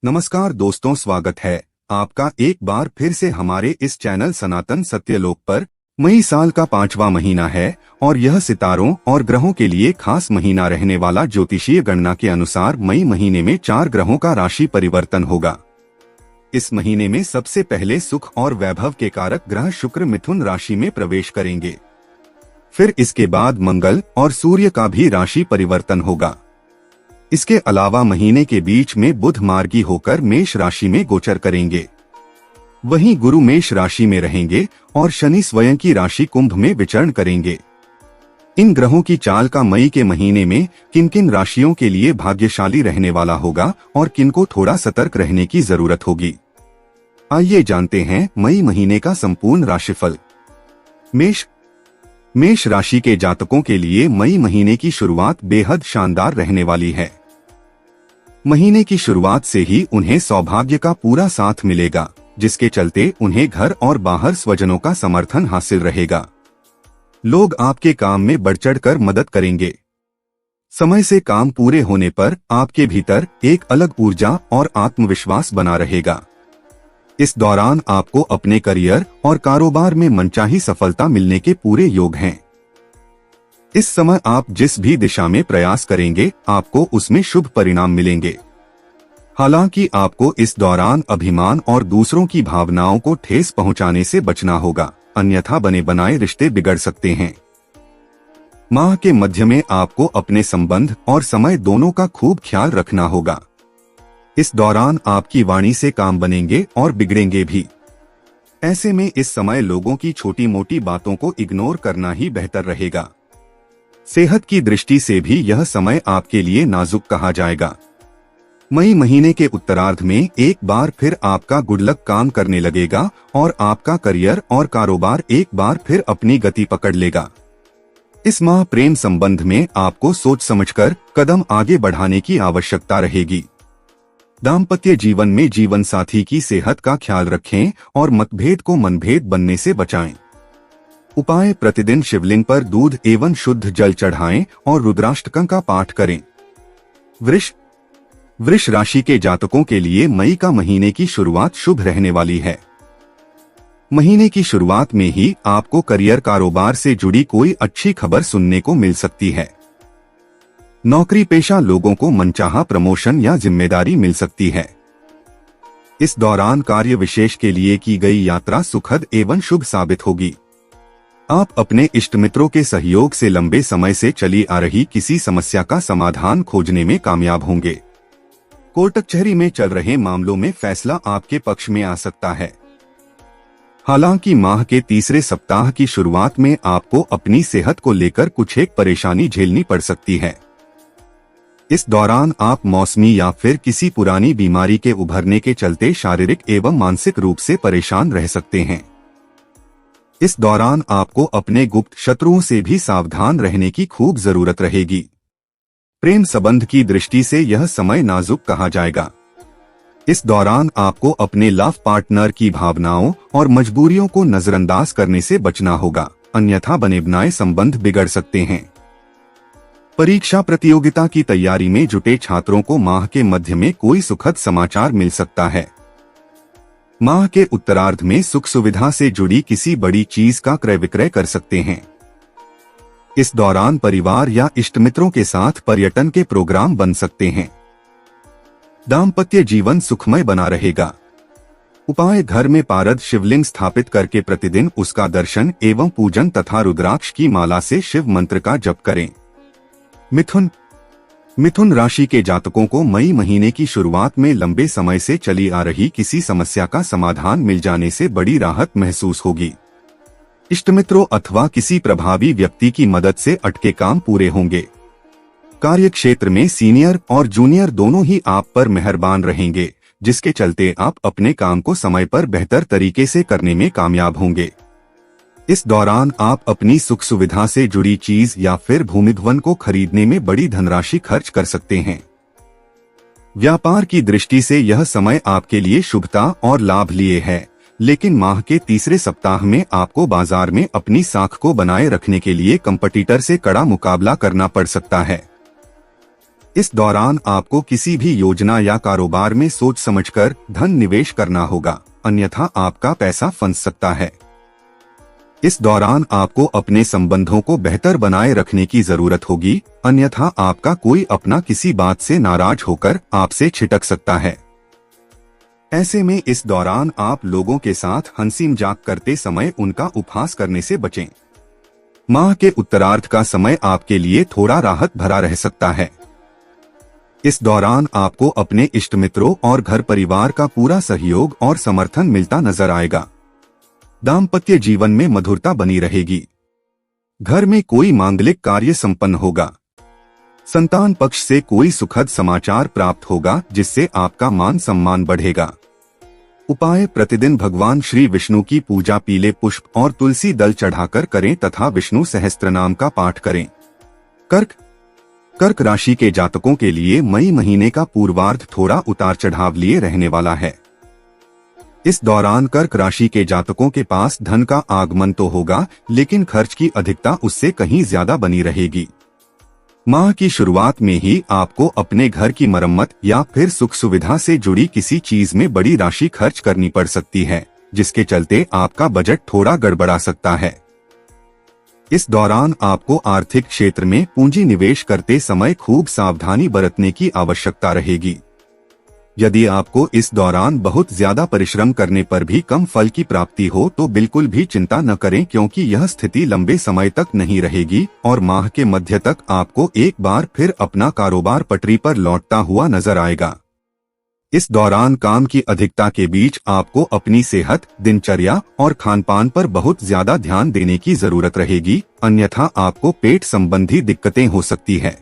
नमस्कार दोस्तों, स्वागत है आपका एक बार फिर से हमारे इस चैनल सनातन सत्यलोक पर। मई साल का 5वां महीना है और यह सितारों और ग्रहों के लिए खास महीना रहने वाला। ज्योतिषीय गणना के अनुसार मई महीने में 4 ग्रहों का राशि परिवर्तन होगा। इस महीने में सबसे पहले सुख और वैभव के कारक ग्रह शुक्र मिथुन राशि में प्रवेश करेंगे। फिर इसके बाद मंगल और सूर्य का भी राशि परिवर्तन होगा। इसके अलावा महीने के बीच में बुध मार्गी होकर मेष राशि में गोचर करेंगे। वहीं गुरु मेष राशि में रहेंगे और शनि स्वयं की राशि कुंभ में विचरण करेंगे। इन ग्रहों की चाल का मई के महीने में किन किन राशियों के लिए भाग्यशाली रहने वाला होगा और किनको थोड़ा सतर्क रहने की जरूरत होगी, आइए जानते हैं मई महीने का संपूर्ण राशिफल। मेष राशि के जातकों के लिए मई महीने की शुरुआत बेहद शानदार रहने वाली है। महीने की शुरुआत से ही उन्हें सौभाग्य का पूरा साथ मिलेगा, जिसके चलते उन्हें घर और बाहर स्वजनों का समर्थन हासिल रहेगा। लोग आपके काम में बढ़-चढ़ कर मदद करेंगे। समय से काम पूरे होने पर आपके भीतर एक अलग ऊर्जा और आत्मविश्वास बना रहेगा। इस दौरान आपको अपने करियर और कारोबार में मनचाही सफलता मिलने के पूरे योग हैं। इस समय आप जिस भी दिशा में प्रयास करेंगे, आपको उसमें शुभ परिणाम मिलेंगे। हालांकि आपको इस दौरान अभिमान और दूसरों की भावनाओं को ठेस पहुंचाने से बचना होगा, अन्यथा बने बनाए रिश्ते बिगड़ सकते हैं। माह के मध्य में आपको अपने संबंध और समय दोनों का खूब ख्याल रखना होगा। इस दौरान आपकी वाणी से काम बनेंगे और बिगड़ेंगे भी। ऐसे में इस समय लोगों की छोटी मोटी बातों को इग्नोर करना ही बेहतर रहेगा। सेहत की दृष्टि से भी यह समय आपके लिए नाजुक कहा जाएगा। मई महीने के उत्तरार्ध में एक बार फिर आपका गुड लक काम करने लगेगा और आपका करियर और कारोबार एक बार फिर अपनी गति पकड़ लेगा। इस माह प्रेम संबंध में आपको सोच समझकर कदम आगे बढ़ाने की आवश्यकता रहेगी। दाम्पत्य जीवन में जीवन साथी की सेहत का ख्याल रखें और मतभेद को मनभेद बनने से बचाएं। उपाय: प्रतिदिन शिवलिंग पर दूध एवं शुद्ध जल चढ़ाएं और रुद्राष्टकं का पाठ करें। वृष राशि के जातकों के लिए मई का महीने की शुरुआत शुभ रहने वाली है। महीने की शुरुआत में ही आपको करियर कारोबार से जुड़ी कोई अच्छी खबर सुनने को मिल सकती है। नौकरी पेशा लोगों को मनचाहा प्रमोशन या जिम्मेदारी मिल सकती है। इस दौरान कार्य विशेष के लिए की गई यात्रा सुखद एवं शुभ साबित होगी। आप अपने इष्ट मित्रों के सहयोग से लंबे समय से चली आ रही किसी समस्या का समाधान खोजने में कामयाब होंगे। कोर्ट कचहरी में चल रहे मामलों में फैसला आपके पक्ष में आ सकता है। हालांकि माह के तीसरे सप्ताह की शुरुआत में आपको अपनी सेहत को लेकर कुछ एक परेशानी झेलनी पड़ सकती है। इस दौरान आप मौसमी या फिर किसी पुरानी बीमारी के उभरने के चलते शारीरिक एवं मानसिक रूप से परेशान रह सकते हैं। इस दौरान आपको अपने गुप्त शत्रुओं से भी सावधान रहने की खूब जरूरत रहेगी। प्रेम संबंध की दृष्टि से यह समय नाजुक कहा जाएगा। इस दौरान आपको अपने लव पार्टनर की भावनाओं और मजबूरियों को नजरअंदाज करने से बचना होगा, अन्यथा बने बनाए संबंध बिगड़ सकते हैं। परीक्षा प्रतियोगिता की तैयारी में जुटे छात्रों को माह के मध्य में कोई सुखद समाचार मिल सकता है। माह के उत्तरार्ध में सुख सुविधा से जुड़ी किसी बड़ी चीज का क्रय विक्रय कर सकते हैं। इस दौरान परिवार या इष्ट मित्रों के साथ पर्यटन के प्रोग्राम बन सकते हैं। दाम्पत्य जीवन सुखमय बना रहेगा। उपाय: घर में पारद शिवलिंग स्थापित करके प्रतिदिन उसका दर्शन एवं पूजन तथा रुद्राक्ष की माला से शिव मंत्र का जप करें। मिथुन राशि के जातकों को मई महीने की शुरुआत में लंबे समय से चली आ रही किसी समस्या का समाधान मिल जाने से बड़ी राहत महसूस होगी। इष्टमित्रों अथवा किसी प्रभावी व्यक्ति की मदद से अटके काम पूरे होंगे। कार्य क्षेत्र में सीनियर और जूनियर दोनों ही आप पर मेहरबान रहेंगे, जिसके चलते आप अपने काम को समय पर बेहतर तरीके से करने में कामयाब होंगे। इस दौरान आप अपनी सुख सुविधा से जुड़ी चीज या फिर भूमि भवन को खरीदने में बड़ी धनराशि खर्च कर सकते हैं। व्यापार की दृष्टि से यह समय आपके लिए शुभता और लाभ लिए है, लेकिन माह के तीसरे सप्ताह में आपको बाजार में अपनी साख को बनाए रखने के लिए कंपटीटर से कड़ा मुकाबला करना पड़ सकता है। इस दौरान आपको किसी भी योजना या कारोबार में सोच समझकर धन निवेश करना होगा, अन्यथा आपका पैसा फंस सकता है। इस दौरान आपको अपने संबंधों को बेहतर बनाए रखने की जरूरत होगी, अन्यथा आपका कोई अपना किसी बात से नाराज होकर आपसे छिटक सकता है। ऐसे में इस दौरान आप लोगों के साथ हंसी मजाक करते समय उनका उपहास करने से बचें। माह के उत्तरार्ध का समय आपके लिए थोड़ा राहत भरा रह सकता है। इस दौरान आपको अपने इष्ट मित्रों और घर परिवार का पूरा सहयोग और समर्थन मिलता नजर आएगा। दाम्पत्य जीवन में मधुरता बनी रहेगी। घर में कोई मांगलिक कार्य संपन्न होगा। संतान पक्ष से कोई सुखद समाचार प्राप्त होगा, जिससे आपका मान सम्मान बढ़ेगा। उपाय: प्रतिदिन भगवान श्री विष्णु की पूजा पीले पुष्प और तुलसी दल चढ़ाकर करें तथा विष्णु सहस्त्रनाम का पाठ करें। कर्क राशि के जातकों के लिए मई महीने का पूर्वार्ध थोड़ा उतार चढ़ाव लिए रहने वाला है। इस दौरान कर्क राशि के जातकों के पास धन का आगमन तो होगा, लेकिन खर्च की अधिकता उससे कहीं ज्यादा बनी रहेगी। माह की शुरुआत में ही आपको अपने घर की मरम्मत या फिर सुख सुविधा से जुड़ी किसी चीज में बड़ी राशि खर्च करनी पड़ सकती है, जिसके चलते आपका बजट थोड़ा गड़बड़ा सकता है। इस दौरान आपको आर्थिक क्षेत्र में पूंजी निवेश करते समय खूब सावधानी बरतने की आवश्यकता रहेगी। यदि आपको इस दौरान बहुत ज्यादा परिश्रम करने पर भी कम फल की प्राप्ति हो तो बिल्कुल भी चिंता न करें, क्योंकि यह स्थिति लंबे समय तक नहीं रहेगी और माह के मध्य तक आपको एक बार फिर अपना कारोबार पटरी पर लौटता हुआ नजर आएगा। इस दौरान काम की अधिकता के बीच आपको अपनी सेहत, दिनचर्या और खानपान पर बहुत ज्यादा ध्यान देने की जरूरत रहेगी, अन्यथा आपको पेट संबंधी दिक्कतें हो सकती है।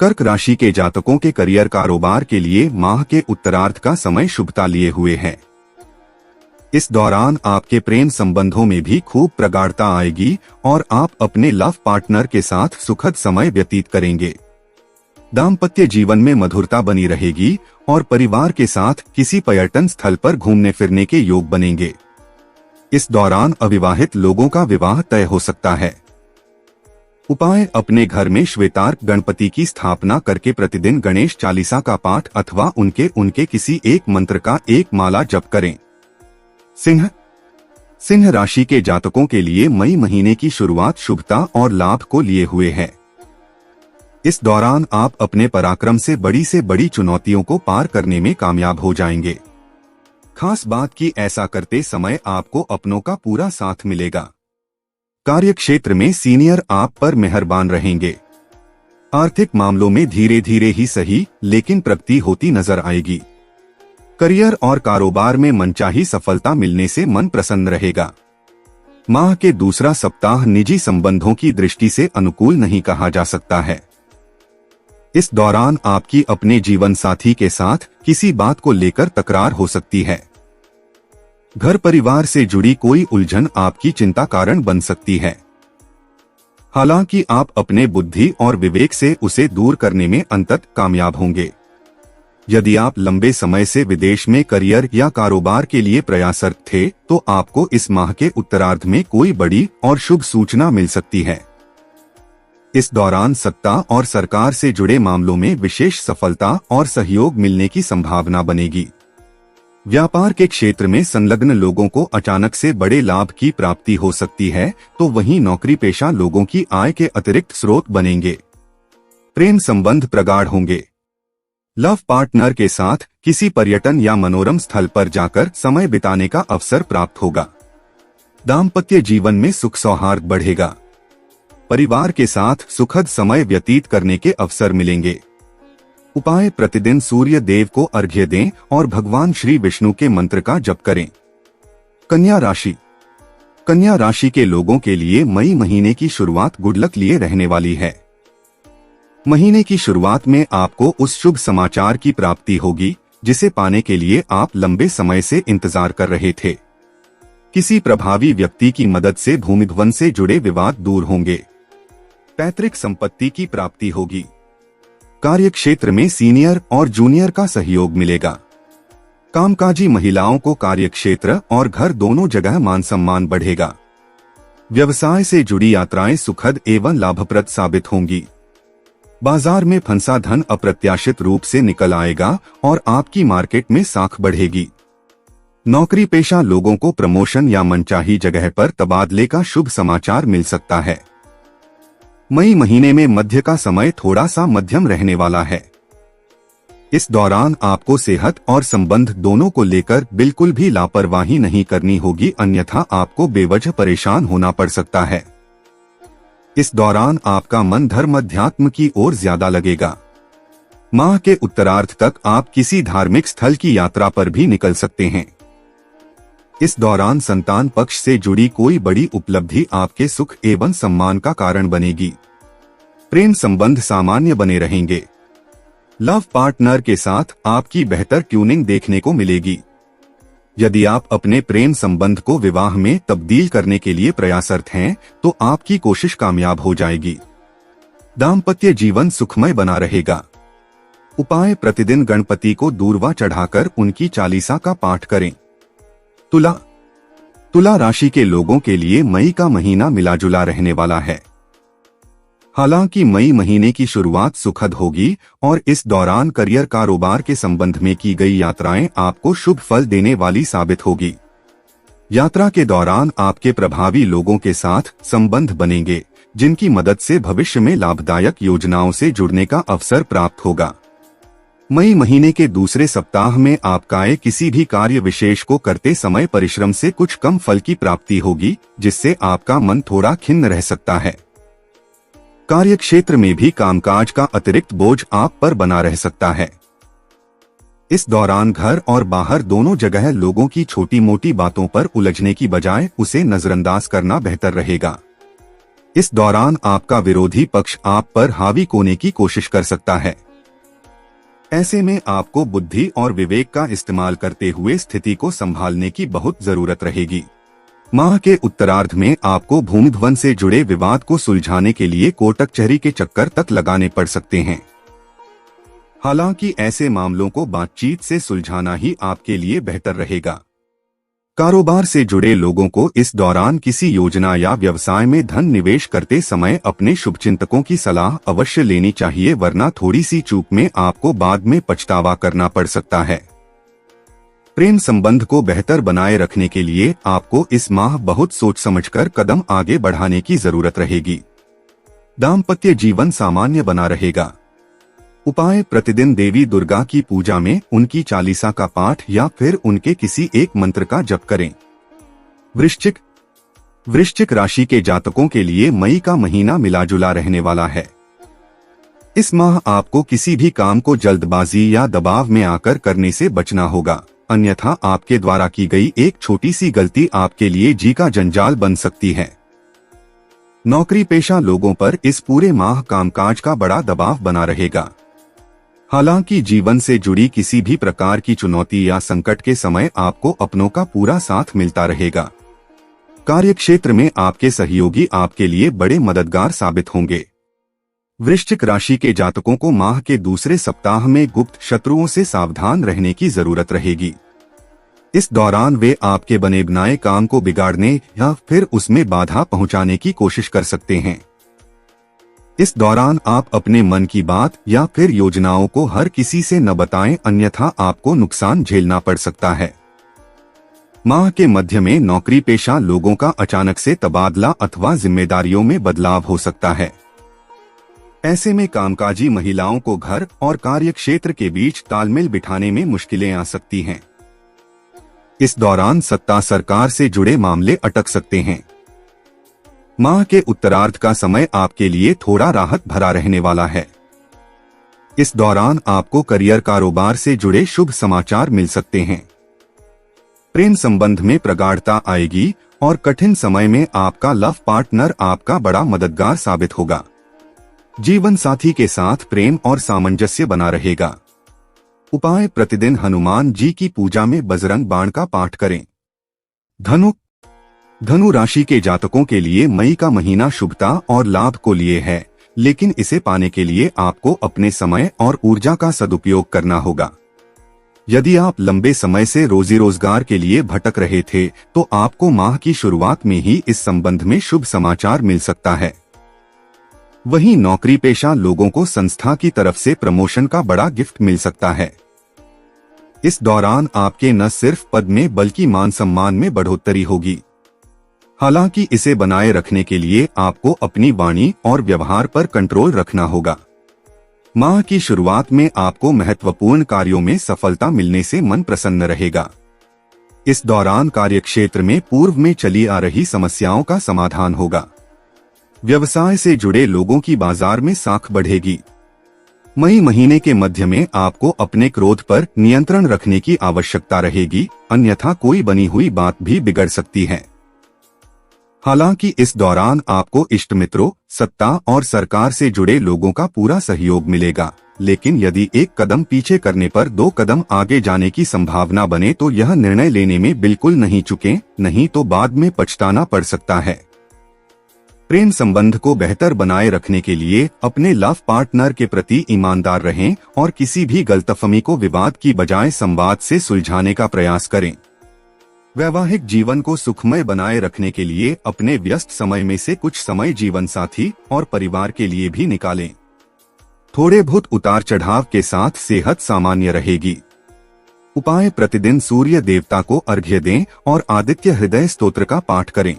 कर्क राशि के जातकों के करियर कारोबार के लिए माह के उत्तरार्ध का समय शुभता लिए हुए है। इस दौरान आपके प्रेम संबंधों में भी खूब प्रगाढ़ता आएगी और आप अपने लव पार्टनर के साथ सुखद समय व्यतीत करेंगे। दाम्पत्य जीवन में मधुरता बनी रहेगी और परिवार के साथ किसी पर्यटन स्थल पर घूमने फिरने के योग बनेंगे। इस दौरान अविवाहित लोगों का विवाह तय हो सकता है। उपाय: अपने घर में श्वेतार्क गणपति की स्थापना करके प्रतिदिन गणेश चालीसा का पाठ अथवा उनके किसी एक मंत्र का एक माला जप करें। सिंह राशि के जातकों के लिए मई महीने की शुरुआत शुभता और लाभ को लिए हुए है। इस दौरान आप अपने पराक्रम से बड़ी चुनौतियों को पार करने में कामयाब हो जाएंगे। खास बात कि ऐसा करते समय आपको अपनों का पूरा साथ मिलेगा। कार्य क्षेत्र में सीनियर आप पर मेहरबान रहेंगे। आर्थिक मामलों में धीरे धीरे ही सही लेकिन प्रगति होती नजर आएगी। करियर और कारोबार में मनचाही सफलता मिलने से मन प्रसन्न रहेगा। माह के दूसरा सप्ताह निजी संबंधों की दृष्टि से अनुकूल नहीं कहा जा सकता है। इस दौरान आपकी अपने जीवन साथी के साथ किसी बात को लेकर तकरार हो सकती है। घर परिवार से जुड़ी कोई उलझन आपकी चिंता कारण बन सकती है। हालांकि आप अपने बुद्धि और विवेक से उसे दूर करने में अंततः कामयाब होंगे। यदि आप लंबे समय से विदेश में करियर या कारोबार के लिए प्रयासरत थे तो आपको इस माह के उत्तरार्ध में कोई बड़ी और शुभ सूचना मिल सकती है। इस दौरान सत्ता और सरकार से जुड़े मामलों में विशेष सफलता और सहयोग मिलने की संभावना बनेगी। व्यापार के क्षेत्र में संलग्न लोगों को अचानक से बड़े लाभ की प्राप्ति हो सकती है, तो वहीं नौकरी पेशा लोगों की आय के अतिरिक्त स्रोत बनेंगे। प्रेम संबंध प्रगाढ़ होंगे। लव पार्टनर के साथ किसी पर्यटन या मनोरम स्थल पर जाकर समय बिताने का अवसर प्राप्त होगा। दाम्पत्य जीवन में सुख सौहार्द बढ़ेगा। परिवार के साथ सुखद समय व्यतीत करने के अवसर मिलेंगे। उपाय: प्रतिदिन सूर्य देव को अर्घ्य दें और भगवान श्री विष्णु के मंत्र का जप करें। कन्या राशि के लोगों के लिए मई महीने की शुरुआत गुड लक लिए रहने वाली है। महीने की शुरुआत में आपको उस शुभ समाचार की प्राप्ति होगी जिसे पाने के लिए आप लंबे समय से इंतजार कर रहे थे। किसी प्रभावी व्यक्ति की मदद से भूमिध्वन से जुड़े विवाद दूर होंगे। पैतृक संपत्ति की प्राप्ति होगी। कार्य क्षेत्र में सीनियर और जूनियर का सहयोग मिलेगा। कामकाजी महिलाओं को कार्य क्षेत्र और घर दोनों जगह मान सम्मान बढ़ेगा। व्यवसाय से जुड़ी यात्राएं सुखद एवं लाभप्रद साबित होंगी। बाजार में फंसा धन अप्रत्याशित रूप से निकल आएगा और आपकी मार्केट में साख बढ़ेगी। नौकरी पेशा लोगों को प्रमोशन या मनचाही जगह पर तबादले का शुभ समाचार मिल सकता है। मई महीने में मध्य का समय थोड़ा सा मध्यम रहने वाला है। इस दौरान आपको सेहत और संबंध दोनों को लेकर बिल्कुल भी लापरवाही नहीं करनी होगी, अन्यथा आपको बेवजह परेशान होना पड़ सकता है। इस दौरान आपका मन धर्म अध्यात्म की ओर ज्यादा लगेगा। माह के उत्तरार्ध तक आप किसी धार्मिक स्थल की यात्रा पर भी निकल सकते हैं। इस दौरान संतान पक्ष से जुड़ी कोई बड़ी उपलब्धि आपके सुख एवं सम्मान का कारण बनेगी। प्रेम संबंध सामान्य बने रहेंगे। लव पार्टनर के साथ आपकी बेहतर ट्यूनिंग देखने को मिलेगी। यदि आप अपने प्रेम संबंध को विवाह में तब्दील करने के लिए प्रयासरत हैं, तो आपकी कोशिश कामयाब हो जाएगी। दाम्पत्य जीवन सुखमय बना रहेगा। उपाय: प्रतिदिन गणपति को दूर्वा चढ़ाकर उनकी चालीसा का पाठ करें। तुला राशि के लोगों के लिए मई का महीना मिला जुला रहने वाला है। हालांकि मई महीने की शुरुआत सुखद होगी और इस दौरान करियर कारोबार के संबंध में की गई यात्राएं आपको शुभ फल देने वाली साबित होगी। यात्रा के दौरान आपके प्रभावी लोगों के साथ संबंध बनेंगे, जिनकी मदद से भविष्य में लाभदायक योजनाओं से जुड़ने का अवसर प्राप्त होगा। मई महीने के दूसरे सप्ताह में आपका किसी भी कार्य विशेष को करते समय परिश्रम से कुछ कम फल की प्राप्ति होगी, जिससे आपका मन थोड़ा खिन्न रह सकता है। कार्य क्षेत्र में भी कामकाज का अतिरिक्त बोझ आप पर बना रह सकता है। इस दौरान घर और बाहर दोनों जगह लोगों की छोटी मोटी बातों पर उलझने की बजाय उसे नजरअंदाज करना बेहतर रहेगा। इस दौरान आपका विरोधी पक्ष आप पर हावी होने की कोशिश कर सकता है। ऐसे में आपको बुद्धि और विवेक का इस्तेमाल करते हुए स्थिति को संभालने की बहुत जरूरत रहेगी। माह के उत्तरार्ध में आपको भूमि भवन से जुड़े विवाद को सुलझाने के लिए कोर्ट कचहरी के चक्कर तक लगाने पड़ सकते हैं। हालांकि ऐसे मामलों को बातचीत से सुलझाना ही आपके लिए बेहतर रहेगा। कारोबार से जुड़े लोगों को इस दौरान किसी योजना या व्यवसाय में धन निवेश करते समय अपने शुभचिंतकों की सलाह अवश्य लेनी चाहिए, वरना थोड़ी सी चूक में आपको बाद में पछतावा करना पड़ सकता है। प्रेम संबंध को बेहतर बनाए रखने के लिए आपको इस माह बहुत सोच समझकर कदम आगे बढ़ाने की जरूरत रहेगी। दाम्पत्य जीवन सामान्य बना रहेगा। उपाय: प्रतिदिन देवी दुर्गा की पूजा में उनकी चालीसा का पाठ या फिर उनके किसी एक मंत्र का जप करें। वृश्चिक राशि के जातकों के लिए मई का महीना मिला जुला रहने वाला है। इस माह आपको किसी भी काम को जल्दबाजी या दबाव में आकर करने से बचना होगा, अन्यथा आपके द्वारा की गई एक छोटी सी गलती आपके लिए जी का जंजाल बन सकती है। नौकरी पेशा लोगों पर इस पूरे माह कामकाज का बड़ा दबाव बना रहेगा। हालांकि जीवन से जुड़ी किसी भी प्रकार की चुनौती या संकट के समय आपको अपनों का पूरा साथ मिलता रहेगा। कार्य क्षेत्र में आपके सहयोगी आपके लिए बड़े मददगार साबित होंगे। वृश्चिक राशि के जातकों को माह के दूसरे सप्ताह में गुप्त शत्रुओं से सावधान रहने की जरूरत रहेगी। इस दौरान वे आपके बने बनाए काम को बिगाड़ने या फिर उसमें बाधा पहुंचाने की कोशिश कर सकते हैं। इस दौरान आप अपने मन की बात या फिर योजनाओं को हर किसी से न बताएं, अन्यथा आपको नुकसान झेलना पड़ सकता है। माह के मध्य में नौकरी पेशा लोगों का अचानक से तबादला अथवा जिम्मेदारियों में बदलाव हो सकता है। ऐसे में कामकाजी महिलाओं को घर और कार्य क्षेत्र के बीच तालमेल बिठाने में मुश्किलें आ सकती हैं। इस दौरान सत्ता सरकार से जुड़े मामले अटक सकते हैं। माह के उत्तरार्ध का समय आपके लिए थोड़ा राहत भरा रहने वाला है। इस दौरान आपको करियर कारोबार से जुड़े शुभ समाचार मिल सकते हैं। प्रेम संबंध में प्रगाढ़ता आएगी और कठिन समय में आपका लव पार्टनर आपका बड़ा मददगार साबित होगा। जीवन साथी के साथ प्रेम और सामंजस्य बना रहेगा। उपाय: प्रतिदिन हनुमान जी की पूजा में बजरंग बाण का पाठ करें। धनु राशि के जातकों के लिए मई का महीना शुभता और लाभ को लिए है, लेकिन इसे पाने के लिए आपको अपने समय और ऊर्जा का सदुपयोग करना होगा। यदि आप लंबे समय से रोजी रोजगार के लिए भटक रहे थे, तो आपको माह की शुरुआत में ही इस संबंध में शुभ समाचार मिल सकता है। वहीं नौकरी पेशा लोगों को संस्था की तरफ से प्रमोशन का बड़ा गिफ्ट मिल सकता है। इस दौरान आपके न सिर्फ पद में बल्कि मान सम्मान में बढ़ोतरी होगी। हालांकि इसे बनाए रखने के लिए आपको अपनी वाणी और व्यवहार पर कंट्रोल रखना होगा। माह की शुरुआत में आपको महत्वपूर्ण कार्यों में सफलता मिलने से मन प्रसन्न रहेगा। इस दौरान कार्यक्षेत्र में पूर्व में चली आ रही समस्याओं का समाधान होगा। व्यवसाय से जुड़े लोगों की बाजार में साख बढ़ेगी। मई महीने के मध्य में आपको अपने क्रोध पर नियंत्रण रखने की आवश्यकता रहेगी, अन्यथा कोई बनी हुई बात भी बिगड़ सकती है। हालांकि इस दौरान आपको इष्ट मित्रों, सत्ता और सरकार से जुड़े लोगों का पूरा सहयोग मिलेगा, लेकिन यदि एक कदम पीछे करने पर 2 कदम आगे जाने की संभावना बने तो यह निर्णय लेने में बिल्कुल नहीं चूकें, नहीं तो बाद में पछताना पड़ सकता है। प्रेम संबंध को बेहतर बनाए रखने के लिए अपने लव पार्टनर के प्रति ईमानदार रहें और किसी भी गलतफहमी को विवाद की बजाय संवाद से सुलझाने का प्रयास करें। वैवाहिक जीवन को सुखमय बनाए रखने के लिए अपने व्यस्त समय में से कुछ समय जीवन साथी और परिवार के लिए भी निकालें। थोड़े बहुत उतार चढ़ाव के साथ सेहत सामान्य रहेगी। उपाय: प्रतिदिन सूर्य देवता को अर्घ्य दें और आदित्य हृदय स्तोत्र का पाठ करें।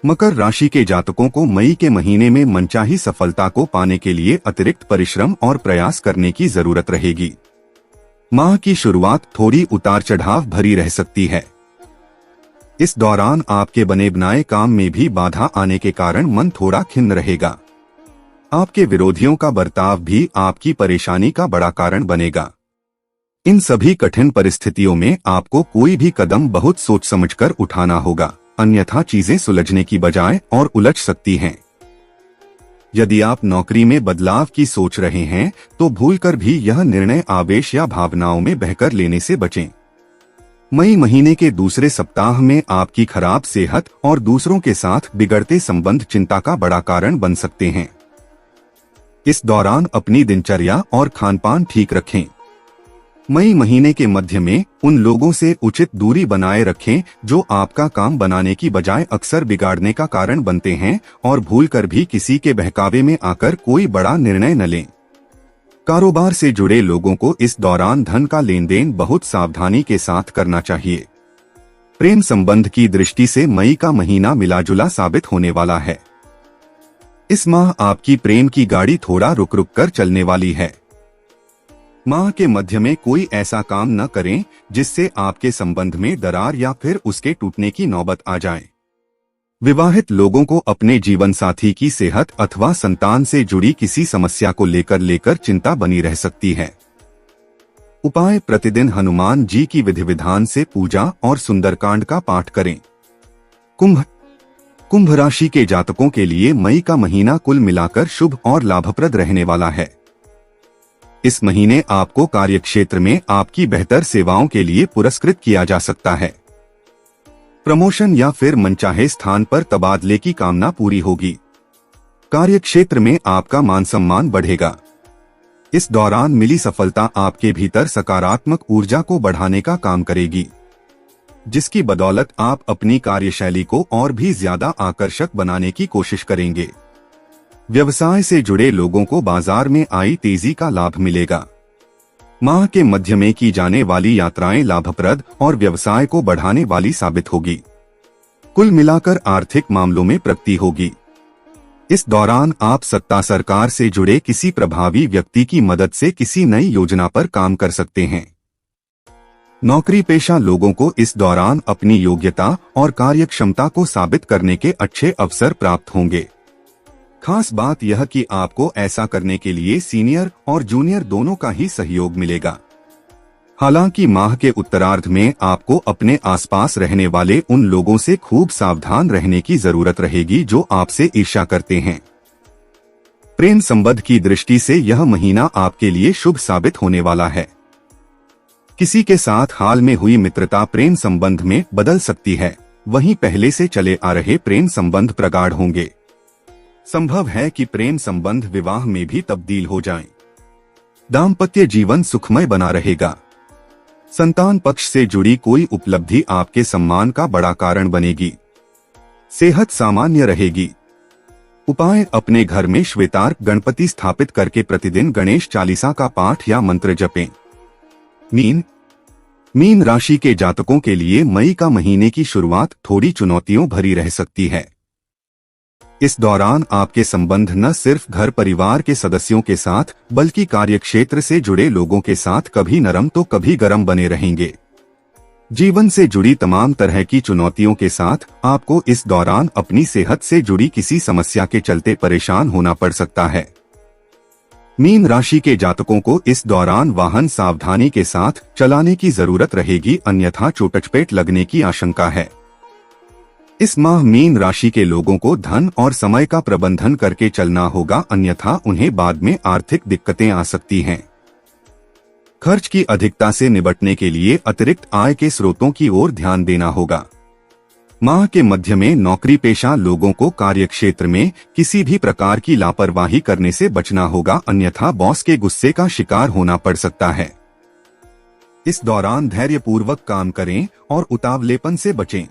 मकर राशि के जातकों को मई के महीने में मनचाही सफलता को पाने के लिए अतिरिक्त परिश्रम और प्रयास करने की जरूरत रहेगी। माह की शुरुआत थोड़ी उतार चढ़ाव भरी रह सकती है। इस दौरान आपके बने बनाए काम में भी बाधा आने के कारण मन थोड़ा खिन्न रहेगा। आपके विरोधियों का बर्ताव भी आपकी परेशानी का बड़ा कारण बनेगा। इन सभी कठिन परिस्थितियों में आपको कोई भी कदम बहुत सोच समझकर उठाना होगा, अन्यथा चीजें सुलझने की बजाय और उलझ सकती हैं। यदि आप नौकरी में बदलाव की सोच रहे हैं तो भूलकर भी यह निर्णय आवेश या भावनाओं में बहकर लेने से बचें। मई महीने के दूसरे सप्ताह में आपकी खराब सेहत और दूसरों के साथ बिगड़ते संबंध चिंता का बड़ा कारण बन सकते हैं। इस दौरान अपनी दिनचर्या और खानपान ठीक रखें। मई महीने के मध्य में उन लोगों से उचित दूरी बनाए रखें जो आपका काम बनाने की बजाय अक्सर बिगाड़ने का कारण बनते हैं, और भूलकर भी किसी के बहकावे में आकर कोई बड़ा निर्णय न लें। कारोबार से जुड़े लोगों को इस दौरान धन का लेन देन बहुत सावधानी के साथ करना चाहिए। प्रेम संबंध की दृष्टि से मई का महीना मिलाजुला साबित होने वाला है। इस माह आपकी प्रेम की गाड़ी थोड़ा रुक रुक कर चलने वाली है। माह के मध्य में कोई ऐसा काम न करें जिससे आपके संबंध में दरार या फिर उसके टूटने की नौबत आ जाए। विवाहित लोगों को अपने जीवन साथी की सेहत अथवा संतान से जुड़ी किसी समस्या को लेकर चिंता बनी रह सकती है। उपाय: प्रतिदिन हनुमान जी की विधि विधान से पूजा और सुंदरकांड का पाठ करें। कुंभ राशि के जातकों के लिए मई का महीना कुल मिलाकर शुभ और लाभप्रद रहने वाला है। इस महीने आपको कार्यक्षेत्र में आपकी बेहतर सेवाओं के लिए पुरस्कृत किया जा सकता है। प्रमोशन या फिर मनचाहे स्थान पर तबादले की कामना पूरी होगी। कार्यक्षेत्र में आपका मान सम्मान बढ़ेगा। इस दौरान मिली सफलता आपके भीतर सकारात्मक ऊर्जा को बढ़ाने का काम करेगी, जिसकी बदौलत आप अपनी कार्यशैली को और भी ज्यादा आकर्षक बनाने की कोशिश करेंगे। व्यवसाय से जुड़े लोगों को बाजार में आई तेजी का लाभ मिलेगा। माह के मध्य में की जाने वाली यात्राएं लाभप्रद और व्यवसाय को बढ़ाने वाली साबित होगी। कुल मिलाकर आर्थिक मामलों में प्रगति होगी। इस दौरान आप सत्ता सरकार से जुड़े किसी प्रभावी व्यक्ति की मदद से किसी नई योजना पर काम कर सकते हैं। नौकरी पेशा लोगों को इस दौरान अपनी योग्यता और कार्यक्षमता को साबित करने के अच्छे अवसर प्राप्त होंगे। खास बात यह कि आपको ऐसा करने के लिए सीनियर और जूनियर दोनों का ही सहयोग मिलेगा। हालांकि माह के उत्तरार्ध में आपको अपने आसपास रहने वाले उन लोगों से खूब सावधान रहने की जरूरत रहेगी जो आपसे ईर्ष्या करते हैं। प्रेम संबंध की दृष्टि से यह महीना आपके लिए शुभ साबित होने वाला है। किसी के साथ हाल में हुई मित्रता प्रेम संबंध में बदल सकती है, वहीं पहले से चले आ रहे प्रेम संबंध प्रगाढ़ होंगे। संभव है कि प्रेम संबंध विवाह में भी तब्दील हो जाएं। दाम्पत्य जीवन सुखमय बना रहेगा। संतान पक्ष से जुड़ी कोई उपलब्धि आपके सम्मान का बड़ा कारण बनेगी। सेहत सामान्य रहेगी। उपाय: अपने घर में श्वेतार्क गणपति स्थापित करके प्रतिदिन गणेश चालीसा का पाठ या मंत्र जपें। मीन राशि के जातकों के लिए मई का महीने की शुरुआत थोड़ी चुनौतियों भरी रह सकती है। इस दौरान आपके संबंध न सिर्फ घर परिवार के सदस्यों के साथ बल्कि कार्यक्षेत्र से जुड़े लोगों के साथ कभी नरम तो कभी गरम बने रहेंगे। जीवन से जुड़ी तमाम तरह की चुनौतियों के साथ आपको इस दौरान अपनी सेहत से जुड़ी किसी समस्या के चलते परेशान होना पड़ सकता है। मीन राशि के जातकों को इस दौरान वाहन सावधानी के साथ चलाने की जरूरत रहेगी, अन्यथा चोटचपेट लगने की आशंका है। इस माह मीन राशि के लोगों को धन और समय का प्रबंधन करके चलना होगा, अन्यथा उन्हें बाद में आर्थिक दिक्कतें आ सकती हैं। खर्च की अधिकता से निपटने के लिए अतिरिक्त आय के स्रोतों की ओर ध्यान देना होगा। माह के मध्य में नौकरी पेशा लोगों को कार्यक्षेत्र में किसी भी प्रकार की लापरवाही करने से बचना होगा, अन्यथा बॉस के गुस्से का शिकार होना पड़ सकता है। इस दौरान धैर्यपूर्वक काम करें और उतावलेपन से बचें।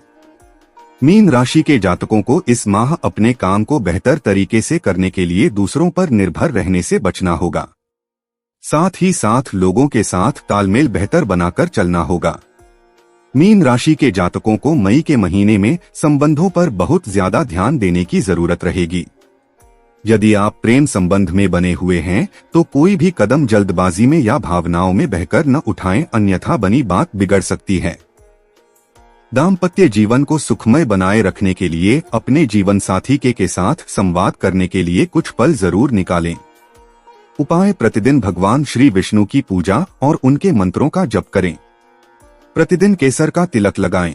मीन राशि के जातकों को इस माह अपने काम को बेहतर तरीके से करने के लिए दूसरों पर निर्भर रहने से बचना होगा। साथ ही साथ लोगों के साथ तालमेल बेहतर बनाकर चलना होगा। मीन राशि के जातकों को मई के महीने में संबंधों पर बहुत ज्यादा ध्यान देने की जरूरत रहेगी। यदि आप प्रेम संबंध में बने हुए हैं तो कोई भी कदम जल्दबाजी में या भावनाओं में बहकर न उठाएं, अन्यथा बनी बात बिगड़ सकती है। दाम्पत्य जीवन को सुखमय बनाए रखने के लिए अपने जीवन साथी के साथ संवाद करने के लिए कुछ पल जरूर निकालें। उपाय: प्रतिदिन भगवान श्री विष्णु की पूजा और उनके मंत्रों का जप करें। प्रतिदिन केसर का तिलक लगाएं।